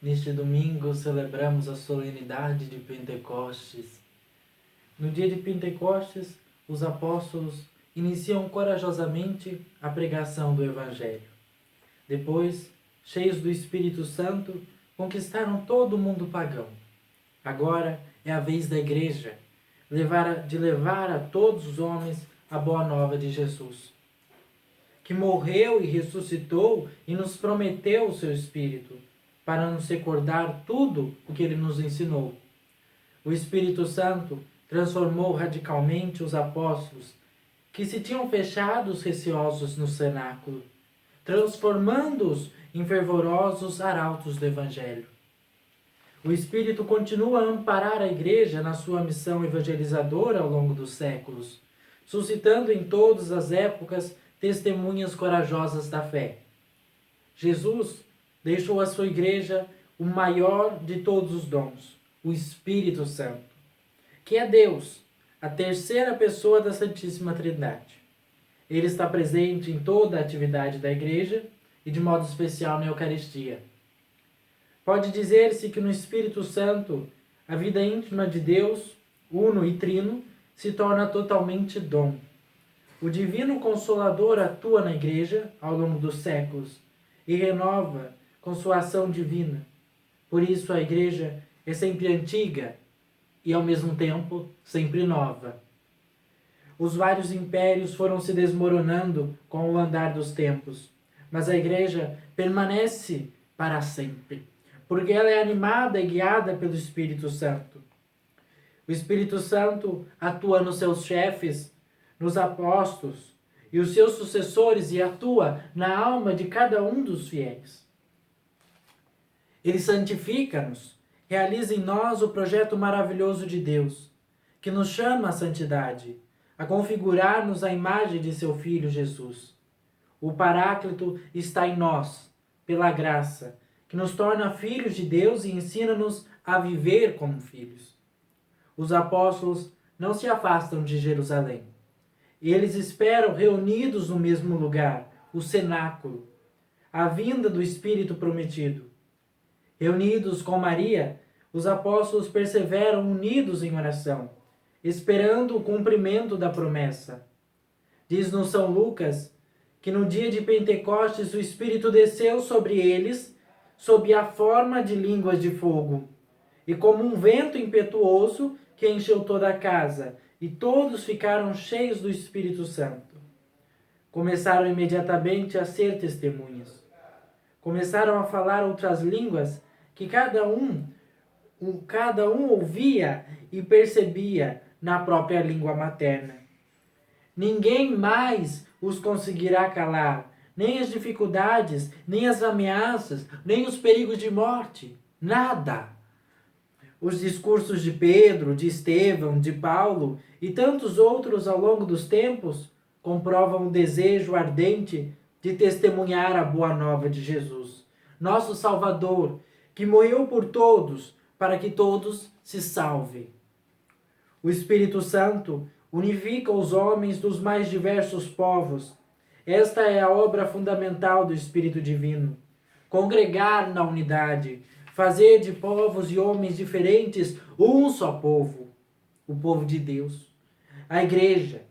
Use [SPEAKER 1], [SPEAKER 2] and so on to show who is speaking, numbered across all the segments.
[SPEAKER 1] Neste domingo celebramos a solenidade de Pentecostes. No dia de Pentecostes, os apóstolos iniciam corajosamente a pregação do Evangelho. Depois, cheios do Espírito Santo, conquistaram todo o mundo pagão. Agora é a vez da Igreja de levar a todos os homens a boa nova de Jesus, que morreu e ressuscitou e nos prometeu o seu Espírito, para nos recordar tudo o que ele nos ensinou. O Espírito Santo transformou radicalmente os apóstolos, que se tinham fechado receosos no cenáculo, transformando-os em fervorosos arautos do Evangelho. O Espírito continua a amparar a Igreja na sua missão evangelizadora ao longo dos séculos, suscitando em todas as épocas testemunhas corajosas da fé. Jesus deixou à sua Igreja o maior de todos os dons, o Espírito Santo, que é Deus, a terceira pessoa da Santíssima Trindade. Ele está presente em toda a atividade da Igreja e de modo especial na Eucaristia. Pode dizer-se que no Espírito Santo a vida íntima de Deus, uno e trino, se torna totalmente dom. O Divino Consolador atua na Igreja ao longo dos séculos e renova com sua ação divina. Por isso a Igreja é sempre antiga e, ao mesmo tempo, sempre nova. Os vários impérios foram se desmoronando com o andar dos tempos, mas a Igreja permanece para sempre, porque ela é animada e guiada pelo Espírito Santo. O Espírito Santo atua nos seus chefes, nos apóstolos e os seus sucessores e atua na alma de cada um dos fiéis. Ele santifica-nos, realiza em nós o projeto maravilhoso de Deus, que nos chama à santidade, a configurar-nos à imagem de seu Filho Jesus. O Paráclito está em nós, pela graça, que nos torna filhos de Deus e ensina-nos a viver como filhos. Os apóstolos não se afastam de Jerusalém. Eles esperam reunidos no mesmo lugar, o cenáculo, a vinda do Espírito prometido. Reunidos com Maria, os apóstolos perseveram unidos em oração, esperando o cumprimento da promessa. Diz-nos São Lucas que no dia de Pentecostes o Espírito desceu sobre eles sob a forma de línguas de fogo, e como um vento impetuoso que encheu toda a casa, e todos ficaram cheios do Espírito Santo. Começaram imediatamente a ser testemunhas. Começaram a falar outras línguas que cada um ouvia e percebia na própria língua materna. Ninguém mais os conseguirá calar, nem as dificuldades, nem as ameaças, nem os perigos de morte. Nada. Os discursos de Pedro, de Estevão, de Paulo e tantos outros ao longo dos tempos comprovam o desejo ardente de testemunhar a boa nova de Jesus, nosso Salvador, que morreu por todos, para que todos se salvem. O Espírito Santo unifica os homens dos mais diversos povos. Esta é a obra fundamental do Espírito Divino. Congregar na unidade, fazer de povos e homens diferentes um só povo, o povo de Deus, a Igreja.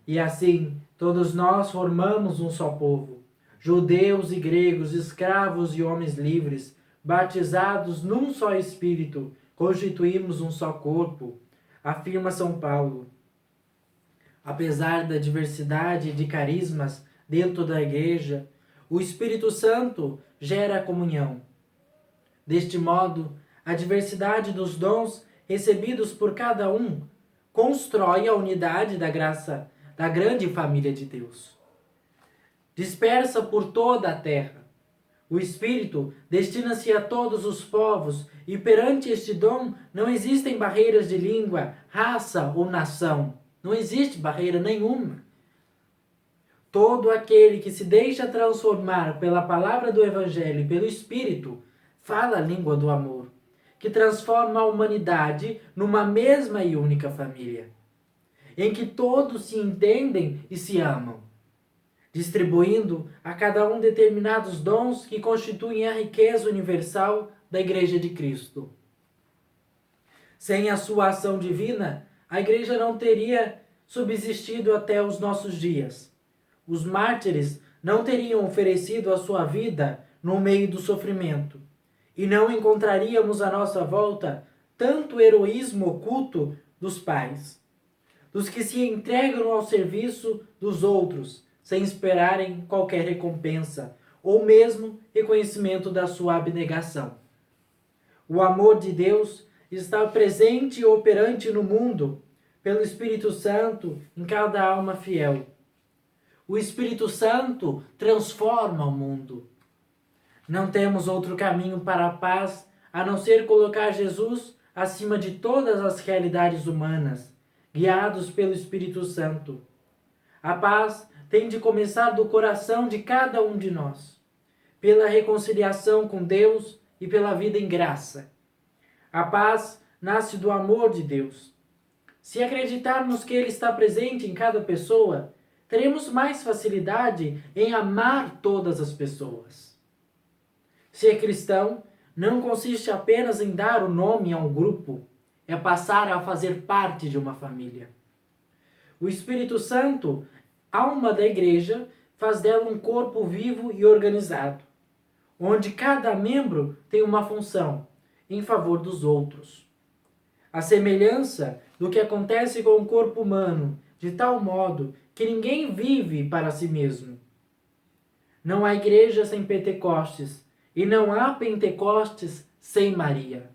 [SPEAKER 1] E assim, todos nós formamos um só povo, judeus e gregos, escravos e homens livres, batizados num só Espírito, constituímos um só corpo, afirma São Paulo. Apesar da diversidade de carismas dentro da Igreja, o Espírito Santo gera a comunhão. Deste modo, a diversidade dos dons recebidos por cada um constrói a unidade da graça da grande família de Deus. Dispersa por toda a terra, o Espírito destina-se a todos os povos e perante este dom não existem barreiras de língua, raça ou nação. Não existe barreira nenhuma. Todo aquele que se deixa transformar pela palavra do Evangelho e pelo Espírito fala a língua do amor, que transforma a humanidade numa mesma e única família, em que todos se entendem e se amam. distribuindo a cada um determinados dons que constituem a riqueza universal da Igreja de Cristo. Sem a sua ação divina, a Igreja não teria subsistido até os nossos dias. Os mártires não teriam oferecido a sua vida no meio do sofrimento, e não encontraríamos à nossa volta tanto heroísmo oculto dos pais, dos que se entregam ao serviço dos outros, sem esperarem qualquer recompensa, ou mesmo reconhecimento da sua abnegação. O amor de Deus está presente e operante no mundo, pelo Espírito Santo em cada alma fiel. O Espírito Santo transforma o mundo. Não temos outro caminho para a paz a não ser colocar Jesus acima de todas as realidades humanas, guiados pelo Espírito Santo. A paz tem de começar do coração de cada um de nós, pela reconciliação com Deus e pela vida em graça. A paz nasce do amor de Deus. Se acreditarmos que Ele está presente em cada pessoa, teremos mais facilidade em amar todas as pessoas. Ser cristão não consiste apenas em dar o nome a um grupo, é passar a fazer parte de uma família. O Espírito Santo, alma da Igreja, faz dela um corpo vivo e organizado, onde cada membro tem uma função em favor dos outros. A semelhança do que acontece com o corpo humano, de tal modo que ninguém vive para si mesmo. Não há igreja sem Pentecostes, e não há Pentecostes sem Maria.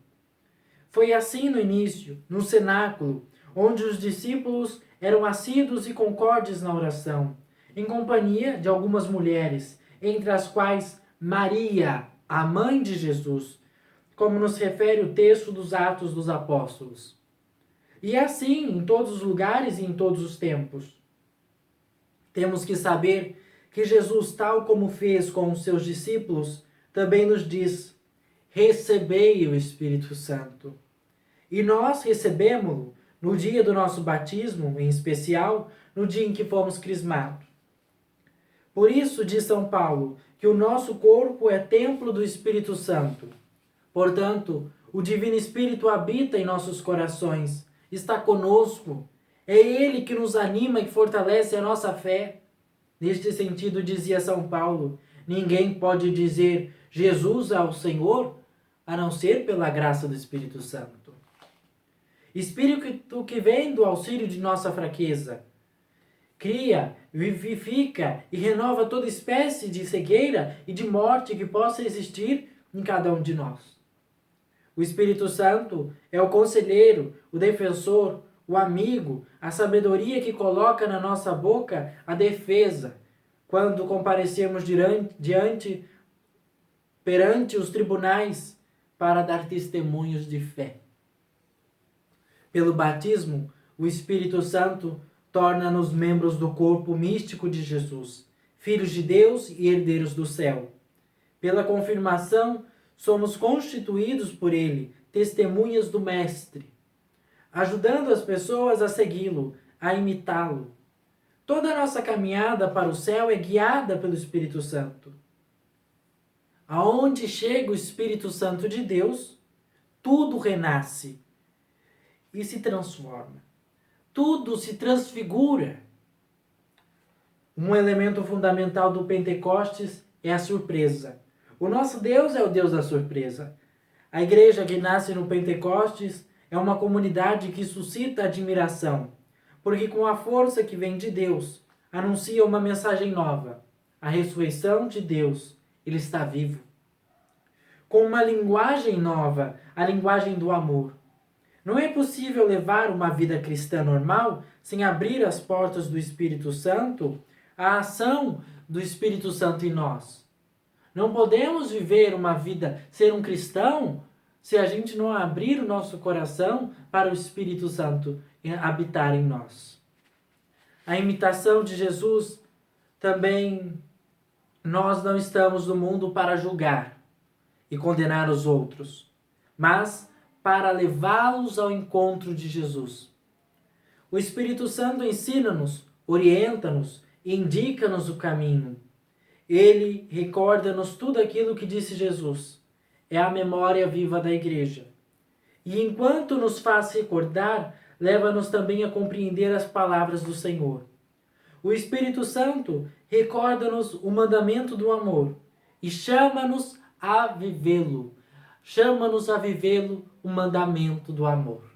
[SPEAKER 1] Foi assim no início, no cenáculo, onde os discípulos eram assíduos e concordes na oração, em companhia de algumas mulheres, entre as quais Maria, a mãe de Jesus, como nos refere o texto dos Atos dos Apóstolos. E assim em todos os lugares e em todos os tempos. Temos que saber que Jesus, tal como fez com os seus discípulos, também nos diz: recebei o Espírito Santo. E nós recebemos-lo no dia do nosso batismo, em especial no dia em que fomos crismados. Por isso, diz São Paulo, que o nosso corpo é templo do Espírito Santo. Portanto, o Divino Espírito habita em nossos corações, está conosco. É Ele que nos anima e fortalece a nossa fé. Neste sentido, dizia São Paulo, ninguém pode dizer Jesus é o Senhor, a não ser pela graça do Espírito Santo. Espírito que vem do auxílio de nossa fraqueza, cria, vivifica e renova toda espécie de cegueira e de morte que possa existir em cada um de nós. O Espírito Santo é o conselheiro, o defensor, o amigo, a sabedoria que coloca na nossa boca a defesa, quando comparecemos perante os tribunais para dar testemunhos de fé. Pelo batismo, o Espírito Santo torna-nos membros do corpo místico de Jesus, filhos de Deus e herdeiros do céu. Pela confirmação, somos constituídos por Ele, testemunhas do Mestre, ajudando as pessoas a segui-lo, a imitá-lo. Toda a nossa caminhada para o céu é guiada pelo Espírito Santo. Aonde chega o Espírito Santo de Deus, tudo renasce e se transforma. Tudo se transfigura. Um elemento fundamental do Pentecostes é a surpresa. O nosso Deus é o Deus da surpresa. A igreja que nasce no Pentecostes é uma comunidade que suscita admiração, porque com a força que vem de Deus, anuncia uma mensagem nova, a ressurreição de Deus. Ele está vivo. Com uma linguagem nova, a linguagem do amor. Não é possível levar uma vida cristã normal sem abrir as portas do Espírito Santo, a ação do Espírito Santo em nós. Não podemos viver uma vida, ser um cristão, se a gente não abrir o nosso coração para o Espírito Santo habitar em nós. A imitação de Jesus também, nós não estamos no mundo para julgar e condenar os outros, mas para levá-los ao encontro de Jesus. O Espírito Santo ensina-nos, orienta-nos indica-nos o caminho. Ele recorda-nos tudo aquilo que disse Jesus. É a memória viva da Igreja. E enquanto nos faz recordar, leva-nos também a compreender as palavras do Senhor. O Espírito Santo recorda-nos o mandamento do amor e chama-nos a vivê-lo. Chama-nos a vivê-lo, o mandamento do amor.